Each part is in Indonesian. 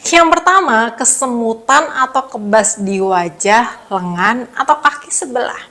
Yang pertama, kesemutan atau kebas di wajah, lengan, atau kaki sebelah.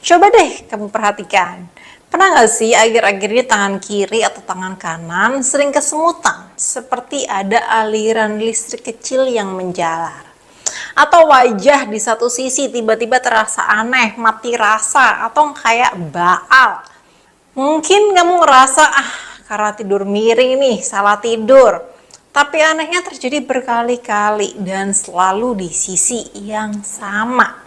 Coba deh kamu perhatikan. Pernah nggak sih akhir-akhir ini tangan kiri atau tangan kanan sering kesemutan? Seperti ada aliran listrik kecil yang menjalar. Atau wajah di satu sisi tiba-tiba terasa aneh, mati rasa, atau kayak baal. Mungkin kamu ngerasa, karena tidur miring nih, salah tidur. Tapi anehnya terjadi berkali-kali dan selalu di sisi yang sama.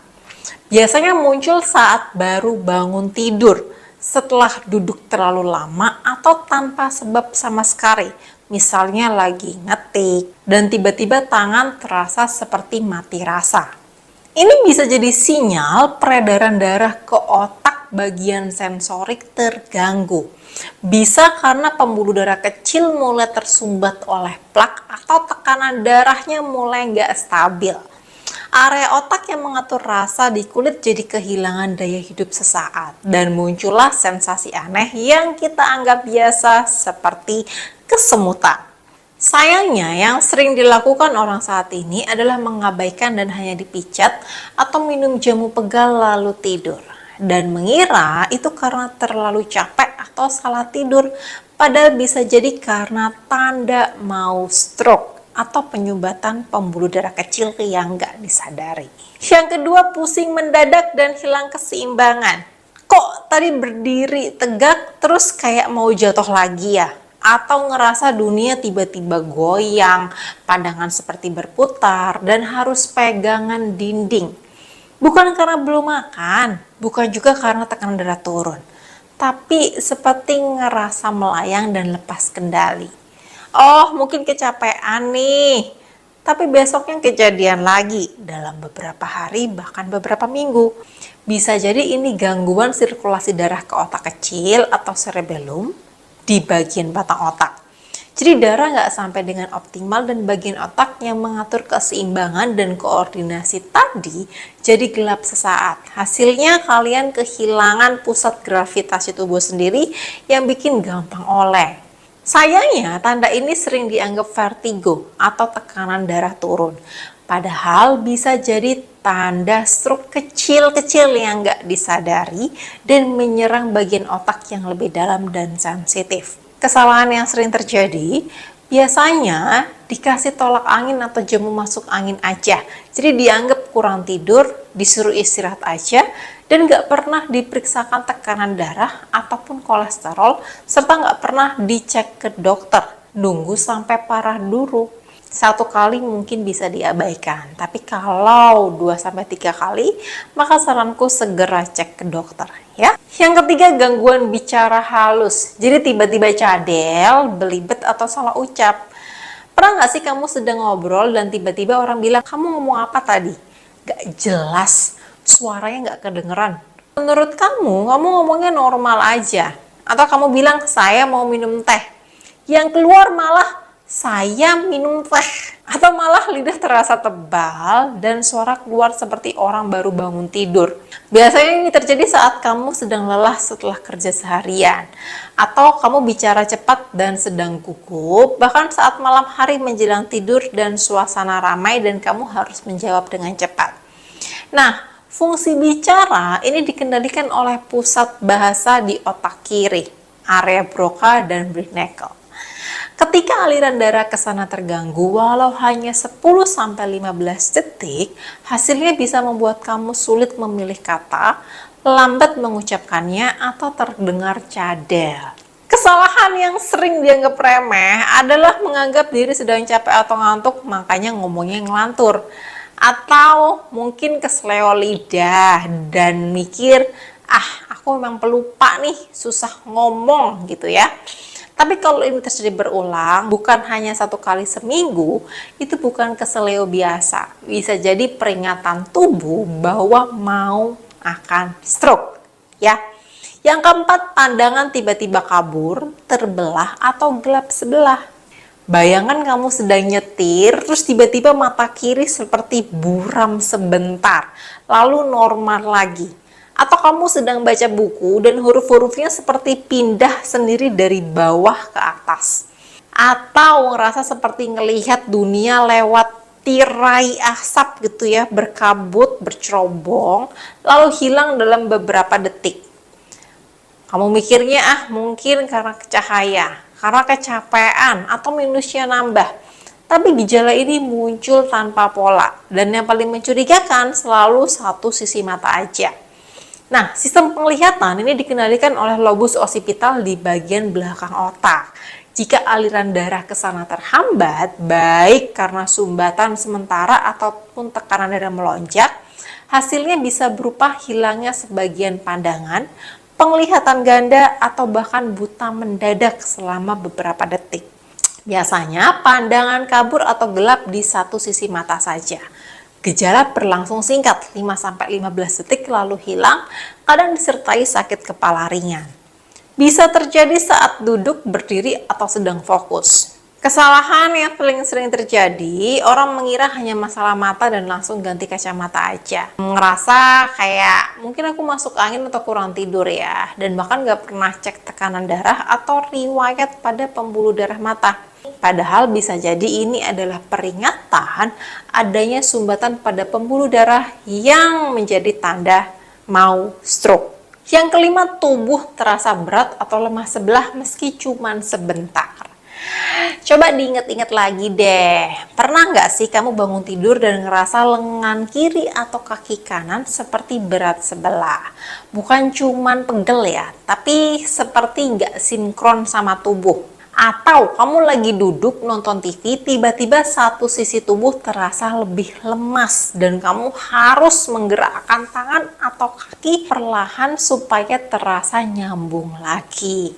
Biasanya muncul saat baru bangun tidur, setelah duduk terlalu lama atau tanpa sebab sama sekali. Misalnya lagi ngetik dan tiba-tiba tangan terasa seperti mati rasa. Ini bisa jadi sinyal peredaran darah ke otak bagian sensorik terganggu. Bisa karena pembuluh darah kecil mulai tersumbat oleh plak atau tekanan darahnya mulai nggak stabil. Area otak yang mengatur rasa di kulit jadi kehilangan daya hidup sesaat dan muncullah sensasi aneh yang kita anggap biasa seperti kesemutan. Sayangnya yang sering dilakukan orang saat ini adalah mengabaikan dan hanya dipijat atau minum jamu pegal lalu tidur dan mengira itu karena terlalu capek atau salah tidur, padahal bisa jadi karena tanda mau stroke atau penyumbatan pembuluh darah kecil yang nggak disadari. Yang kedua, pusing mendadak dan hilang keseimbangan. Kok tadi berdiri tegak terus kayak mau jatuh lagi ya? Atau ngerasa dunia tiba-tiba goyang, pandangan seperti berputar, dan harus pegangan dinding. Bukan karena belum makan, bukan juga karena tekanan darah turun, tapi seperti ngerasa melayang dan lepas kendali. Oh, mungkin kecapean nih, tapi besoknya kejadian lagi dalam beberapa hari bahkan beberapa minggu. Bisa jadi ini gangguan sirkulasi darah ke otak kecil atau cerebellum di bagian batang otak. Jadi darah nggak sampai dengan optimal dan bagian otak yang mengatur keseimbangan dan koordinasi tadi jadi gelap sesaat. Hasilnya kalian kehilangan pusat gravitasi tubuh sendiri yang bikin gampang oleng. Sayangnya, tanda ini sering dianggap vertigo atau tekanan darah turun. Padahal bisa jadi tanda stroke kecil-kecil yang nggak disadari dan menyerang bagian otak yang lebih dalam dan sensitif. Kesalahan yang sering terjadi, biasanya dikasih tolak angin atau jamu masuk angin aja. Jadi dianggap kurang tidur, disuruh istirahat aja, dan nggak pernah diperiksakan tekanan darah ataupun kolesterol, serta nggak pernah dicek ke dokter. Nunggu sampai parah dulu. Satu kali mungkin bisa diabaikan, tapi kalau 2-3 kali, maka saranku segera cek ke dokter ya. Yang ketiga, gangguan bicara halus. Jadi tiba-tiba cadel, belibet, atau salah ucap. Pernah nggak sih kamu sedang ngobrol dan tiba-tiba orang bilang, kamu ngomong apa tadi? Gak jelas, suaranya nggak kedengeran. Menurut kamu ngomongnya normal aja. Atau kamu bilang, saya mau minum teh. Yang keluar malah, saya minum teh. Atau malah lidah terasa tebal dan suara keluar seperti orang baru bangun tidur. Biasanya ini terjadi saat kamu sedang lelah setelah kerja seharian. Atau kamu bicara cepat dan sedang gugup, bahkan saat malam hari menjelang tidur dan suasana ramai dan kamu harus menjawab dengan cepat. Nah, fungsi bicara ini dikendalikan oleh pusat bahasa di otak kiri, area Broca dan Wernicke. Ketika aliran darah ke sana terganggu, walau hanya 10-15 detik, hasilnya bisa membuat kamu sulit memilih kata, lambat mengucapkannya, atau terdengar cadel. Kesalahan yang sering dianggap remeh adalah menganggap diri sedang capek atau ngantuk, makanya ngomongnya ngelantur. Atau mungkin kesleo lidah dan mikir, aku memang pelupa nih, susah ngomong gitu ya. Tapi kalau ini terjadi berulang, bukan hanya 1 kali seminggu, itu bukan keseleo biasa. Bisa jadi peringatan tubuh bahwa mau akan stroke. Ya. Yang keempat, pandangan tiba-tiba kabur, terbelah, atau gelap sebelah. Bayangan kamu sedang nyetir, terus tiba-tiba mata kiri seperti buram sebentar, lalu normal lagi. Atau kamu sedang baca buku dan huruf-hurufnya seperti pindah sendiri dari bawah ke atas. atau ngerasa seperti ngelihat dunia lewat tirai asap gitu ya, berkabut, bercerobong, lalu hilang dalam beberapa detik. Kamu mikirnya mungkin karena cahaya, karena kecapean, atau minusnya nambah. Tapi gejala ini muncul tanpa pola, dan yang paling mencurigakan selalu satu sisi mata aja. Nah, sistem penglihatan ini dikendalikan oleh lobus occipital di bagian belakang otak. Jika aliran darah ke sana terhambat, baik karena sumbatan sementara ataupun tekanan darah melonjak, hasilnya bisa berupa hilangnya sebagian pandangan, penglihatan ganda, atau bahkan buta mendadak selama beberapa detik. Biasanya pandangan kabur atau gelap di satu sisi mata saja. Gejala berlangsung singkat, 5-15 detik lalu hilang, kadang disertai sakit kepala ringan. Bisa terjadi saat duduk, berdiri, atau sedang fokus. Kesalahan yang paling sering terjadi, orang mengira hanya masalah mata dan langsung ganti kacamata aja. Ngerasa kayak mungkin aku masuk angin atau kurang tidur ya, dan bahkan gak pernah cek tekanan darah atau riwayat pada pembuluh darah mata. Padahal bisa jadi ini adalah peringatan adanya sumbatan pada pembuluh darah yang menjadi tanda mau stroke. Yang kelima, tubuh terasa berat atau lemah sebelah meski cuman sebentar. Coba diingat-ingat lagi deh, pernah nggak sih kamu bangun tidur dan ngerasa lengan kiri atau kaki kanan seperti berat sebelah? Bukan cuman pegel ya, tapi seperti nggak sinkron sama tubuh. Atau kamu lagi duduk nonton TV, tiba-tiba satu sisi tubuh terasa lebih lemas dan kamu harus menggerakkan tangan atau kaki perlahan supaya terasa nyambung lagi.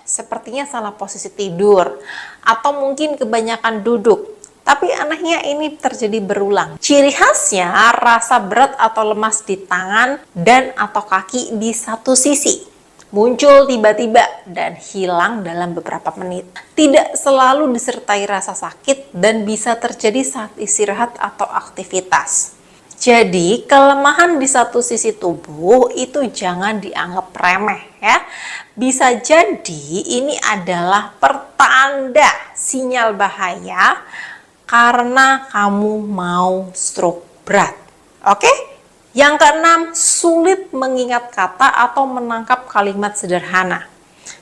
Sepertinya salah posisi tidur atau mungkin kebanyakan duduk. Tapi anehnya ini terjadi berulang. Ciri khasnya rasa berat atau lemas di tangan dan atau kaki di satu sisi. Muncul tiba-tiba dan hilang dalam beberapa menit. Tidak selalu disertai rasa sakit dan bisa terjadi saat istirahat atau aktivitas. Jadi, kelemahan di satu sisi tubuh itu jangan dianggap remeh ya. Bisa jadi ini adalah pertanda sinyal bahaya karena kamu mau stroke berat. Oke? Yang keenam, sulit mengingat kata atau menangkap kalimat sederhana.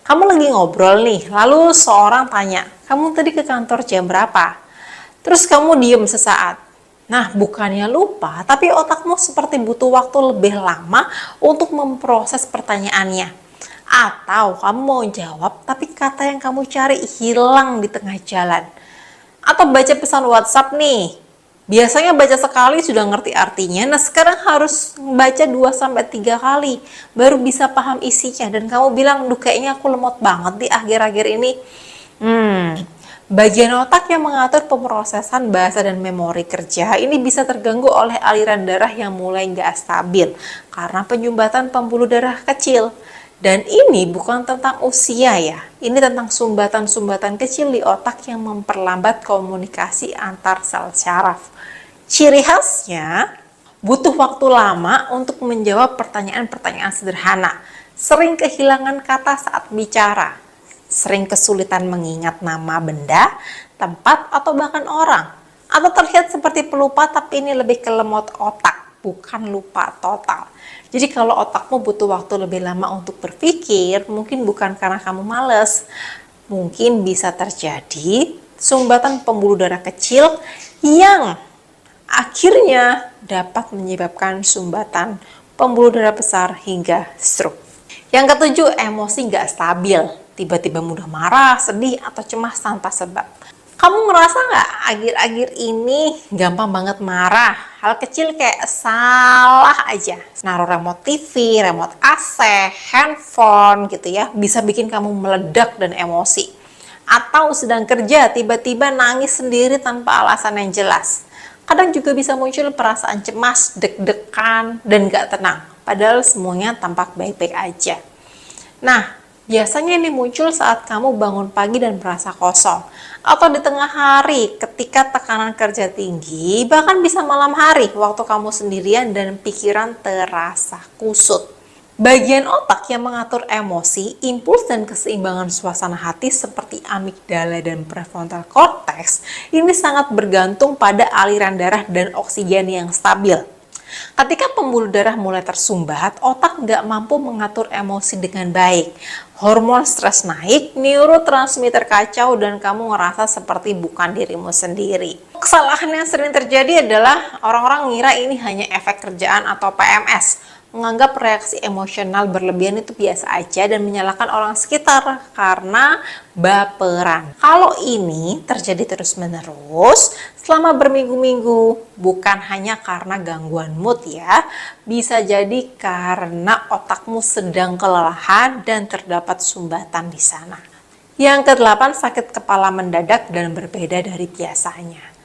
Kamu lagi ngobrol nih, lalu seorang tanya, kamu tadi ke kantor jam berapa? Terus kamu diem sesaat. Nah, bukannya lupa, tapi otakmu seperti butuh waktu lebih lama untuk memproses pertanyaannya. Atau kamu mau jawab, tapi kata yang kamu cari hilang di tengah jalan. Atau baca pesan WhatsApp nih, biasanya baca sekali sudah ngerti artinya, nah sekarang harus baca 2-3 kali baru bisa paham isinya. Dan kamu bilang, duh kayaknya aku lemot banget di akhir-akhir ini. Bagian otak yang mengatur pemrosesan bahasa dan memori kerja ini bisa terganggu oleh aliran darah yang mulai nggak stabil karena penyumbatan pembuluh darah kecil. Dan ini bukan tentang usia ya, ini tentang sumbatan-sumbatan kecil di otak yang memperlambat komunikasi antar sel syaraf. Ciri khasnya, butuh waktu lama untuk menjawab pertanyaan-pertanyaan sederhana, sering kehilangan kata saat bicara, sering kesulitan mengingat nama benda, tempat, atau bahkan orang, atau terlihat seperti pelupa tapi ini lebih ke lemot otak, bukan lupa total. Jadi kalau otakmu butuh waktu lebih lama untuk berpikir, mungkin bukan karena kamu males, mungkin bisa terjadi sumbatan pembuluh darah kecil yang akhirnya dapat menyebabkan sumbatan pembuluh darah besar hingga stroke. Yang ketujuh, emosi nggak stabil, tiba-tiba mudah marah, sedih, atau cemas tanpa sebab. Kamu ngerasa nggak akhir-akhir ini gampang banget marah? Hal kecil kayak salah aja, naruh remote TV, remote AC, handphone gitu ya, bisa bikin kamu meledak dan emosi. Atau sedang kerja, tiba-tiba nangis sendiri tanpa alasan yang jelas. Kadang juga bisa muncul perasaan cemas, deg-degan, dan gak tenang. Padahal semuanya tampak baik-baik aja. Nah, biasanya ini muncul saat kamu bangun pagi dan merasa kosong. Atau di tengah hari ketika tekanan kerja tinggi, bahkan bisa malam hari waktu kamu sendirian dan pikiran terasa kusut. Bagian otak yang mengatur emosi, impuls, dan keseimbangan suasana hati seperti amigdala dan prefrontal cortex ini sangat bergantung pada aliran darah dan oksigen yang stabil. Ketika pembuluh darah mulai tersumbat, otak nggak mampu mengatur emosi dengan baik. Hormon stres naik, neurotransmitter kacau, dan kamu ngerasa seperti bukan dirimu sendiri. Kesalahan yang sering terjadi adalah orang-orang ngira ini hanya efek kerjaan atau PMS, menganggap reaksi emosional berlebihan itu biasa aja dan menyalahkan orang sekitar karena baperan. Kalau ini terjadi terus-menerus selama berminggu-minggu, bukan hanya karena gangguan mood ya, bisa jadi karena otakmu sedang kelelahan dan terdapat sumbatan di sana. Yang kedelapan, sakit kepala mendadak dan berbeda dari biasanya.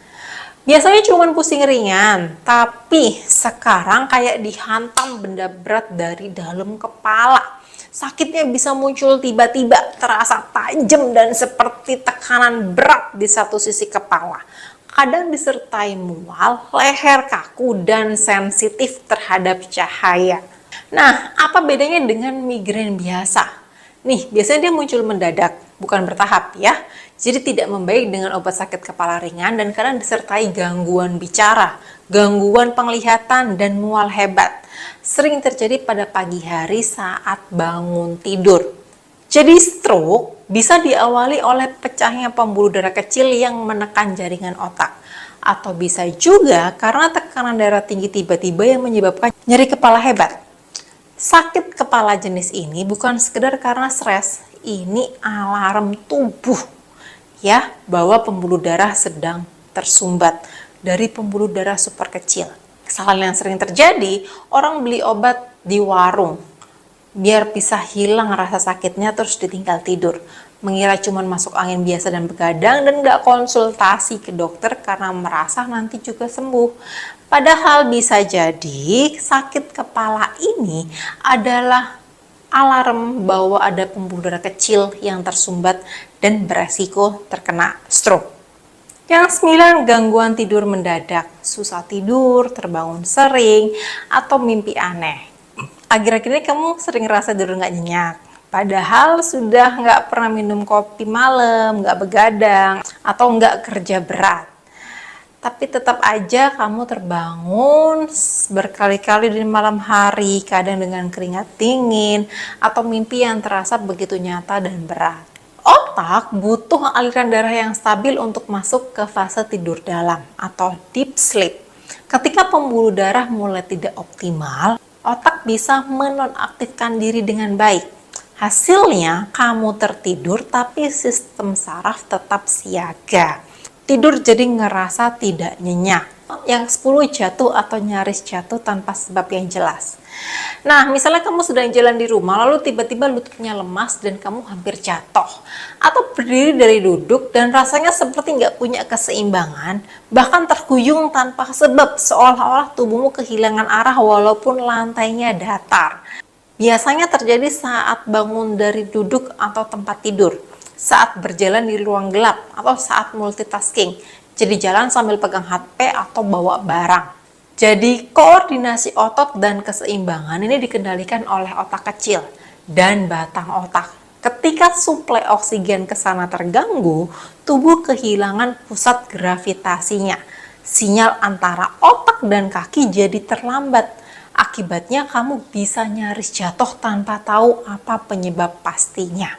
Biasanya cuma pusing ringan, tapi sekarang kayak dihantam benda berat dari dalam kepala. Sakitnya bisa muncul tiba-tiba, terasa tajam dan seperti tekanan berat di satu sisi kepala. Kadang disertai mual, leher kaku, dan sensitif terhadap cahaya. Nah, apa bedanya dengan migrain biasa? Nih, biasanya dia muncul mendadak, bukan bertahap ya. Jadi tidak membaik dengan obat sakit kepala ringan dan kadang disertai gangguan bicara, gangguan penglihatan, dan mual hebat. Sering terjadi pada pagi hari saat bangun tidur. Jadi stroke bisa diawali oleh pecahnya pembuluh darah kecil yang menekan jaringan otak. Atau bisa juga karena tekanan darah tinggi tiba-tiba yang menyebabkan nyeri kepala hebat. Sakit kepala jenis ini bukan sekedar karena stres, ini alarm tubuh ya bahwa pembuluh darah sedang tersumbat dari pembuluh darah super kecil. Kesalahan yang sering terjadi, orang beli obat di warung biar bisa hilang rasa sakitnya terus ditinggal tidur, mengira cuma masuk angin biasa dan begadang dan nggak konsultasi ke dokter karena merasa nanti juga sembuh. Padahal bisa jadi sakit kepala ini adalah alarm bahwa ada pembuluh darah kecil yang tersumbat dan beresiko terkena stroke. Yang 9, gangguan tidur mendadak, susah tidur, terbangun sering, atau mimpi aneh. Akhir-akhir ini kamu sering ngerasa tidur nggak nyenyak, padahal sudah nggak pernah minum kopi malam, nggak begadang, atau nggak kerja berat. Tapi tetap aja kamu terbangun berkali-kali di malam hari, kadang dengan keringat dingin, atau mimpi yang terasa begitu nyata dan berat. Otak butuh aliran darah yang stabil untuk masuk ke fase tidur dalam atau deep sleep. Ketika pembuluh darah mulai tidak optimal, otak bisa menonaktifkan diri dengan baik. Hasilnya, kamu tertidur tapi sistem saraf tetap siaga. Tidur jadi ngerasa tidak nyenyak. Yang 10, jatuh atau nyaris jatuh tanpa sebab yang jelas. Nah, misalnya kamu sedang jalan di rumah, lalu tiba-tiba lututnya lemas dan kamu hampir jatuh. Atau berdiri dari duduk dan rasanya seperti nggak punya keseimbangan, bahkan terhuyung tanpa sebab, seolah-olah tubuhmu kehilangan arah walaupun lantainya datar. Biasanya terjadi saat bangun dari duduk atau tempat tidur, saat berjalan di ruang gelap, atau saat multitasking, jadi jalan sambil pegang HP atau bawa barang. Jadi koordinasi otot dan keseimbangan ini dikendalikan oleh otak kecil dan batang otak. Ketika suplai oksigen ke sana terganggu, tubuh kehilangan pusat gravitasinya. Sinyal antara otak dan kaki jadi terlambat. Akibatnya kamu bisa nyaris jatuh tanpa tahu apa penyebab pastinya.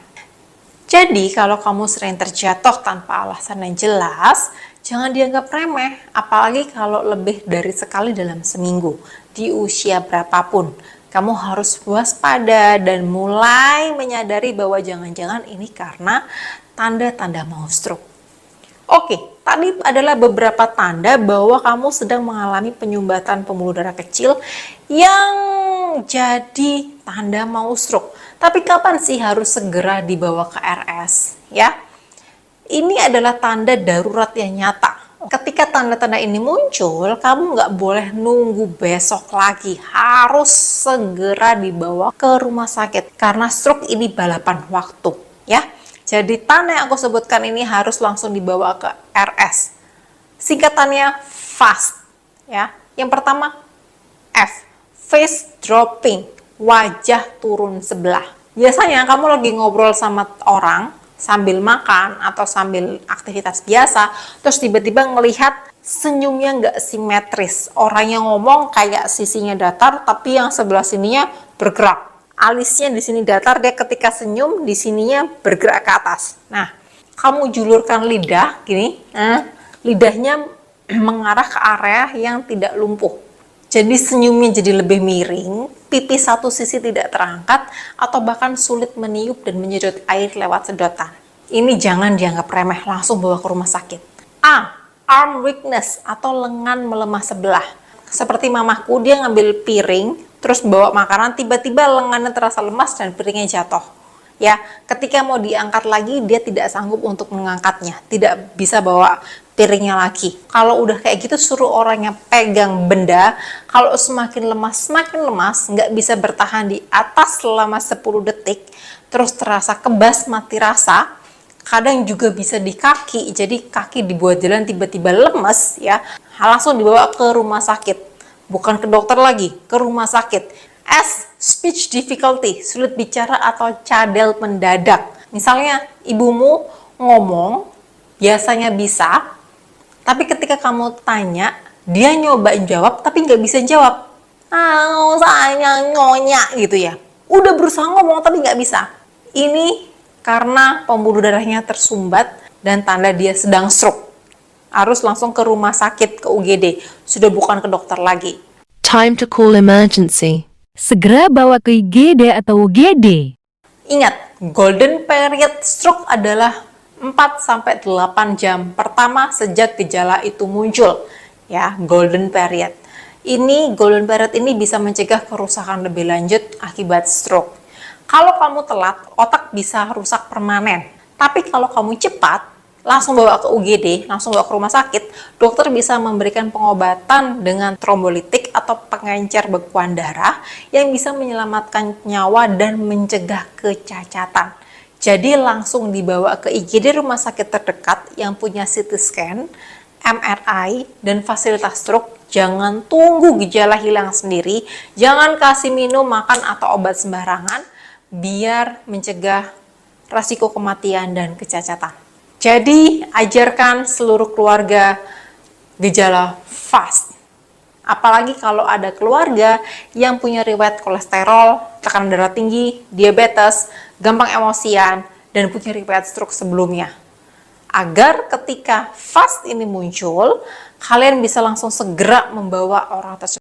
Jadi kalau kamu sering terjatuh tanpa alasan yang jelas, jangan dianggap remeh, apalagi kalau lebih dari sekali dalam seminggu, di usia berapapun. Kamu harus waspada dan mulai menyadari bahwa jangan-jangan ini karena tanda-tanda mau stroke. Oke, tadi adalah beberapa tanda bahwa kamu sedang mengalami penyumbatan pembuluh darah kecil yang jadi tanda mau stroke. Tapi kapan sih harus segera dibawa ke RS? Ya, ini adalah tanda darurat yang nyata. Ketika tanda-tanda ini muncul, kamu nggak boleh nunggu besok lagi. Harus segera dibawa ke rumah sakit. Karena stroke ini balapan waktu. Ya, jadi tanda yang aku sebutkan ini harus langsung dibawa ke RS. Singkatannya FAST. Ya, yang pertama F, face dropping. wajah turun sebelah. Biasanya kamu lagi ngobrol sama orang sambil makan atau sambil aktivitas biasa, terus tiba-tiba ngelihat senyumnya nggak simetris. Orang yang ngomong kayak sisinya datar, tapi yang sebelah sininya bergerak. Alisnya di sini datar, dia ketika senyum di sininya bergerak ke atas. Nah, kamu julurkan lidah gini, lidahnya mengarah ke area yang tidak lumpuh. Jadi senyumnya jadi lebih miring, pipi satu sisi tidak terangkat, atau bahkan sulit meniup dan menyedot air lewat sedotan. Ini jangan dianggap remeh, langsung bawa ke rumah sakit. A. Arm weakness atau lengan melemah sebelah. Seperti mamahku, dia ngambil piring, terus bawa makanan, tiba-tiba lengannya terasa lemas dan piringnya jatuh. Ya, ketika mau diangkat lagi, dia tidak sanggup untuk mengangkatnya, tidak bisa bawa piringnya lagi. Kalau udah kayak gitu, suruh orangnya pegang benda. Kalau semakin lemas, nggak bisa bertahan di atas selama 10 detik, terus terasa kebas, mati rasa. Kadang juga bisa di kaki, jadi kaki dibuat jalan tiba-tiba lemes ya, langsung dibawa ke rumah sakit. Bukan ke dokter lagi, ke rumah sakit. S. Speech difficulty, sulit bicara atau cadel mendadak. Misalnya ibumu ngomong, biasanya bisa, tapi ketika kamu tanya, dia nyobain jawab tapi nggak bisa jawab. Saya nyonya gitu ya. Udah berusaha ngomong tapi nggak bisa. Ini karena pembuluh darahnya tersumbat dan tanda dia sedang stroke. Harus langsung ke rumah sakit, ke UGD. Sudah bukan ke dokter lagi. Time to call emergency. Segera bawa ke IGD atau UGD. Ingat, golden period stroke adalah 4-8 jam pertama sejak gejala itu muncul. Ya, golden period. Golden period ini bisa mencegah kerusakan lebih lanjut akibat stroke. Kalau kamu telat, otak bisa rusak permanen. Tapi kalau kamu cepat, langsung bawa ke UGD, langsung bawa ke rumah sakit, dokter bisa memberikan pengobatan dengan trombolitik atau pengencer bekuan darah yang bisa menyelamatkan nyawa dan mencegah kecacatan. Jadi langsung dibawa ke IGD rumah sakit terdekat yang punya CT scan, MRI, dan fasilitas stroke. Jangan tunggu gejala hilang sendiri, jangan kasih minum, makan, atau obat sembarangan, biar mencegah risiko kematian dan kecacatan. Jadi, ajarkan seluruh keluarga gejala fast. Apalagi kalau ada keluarga yang punya riwayat kolesterol, tekanan darah tinggi, diabetes, gampang emosian, dan punya riwayat stroke sebelumnya. Agar ketika fast ini muncul, kalian bisa langsung segera membawa orang tersebut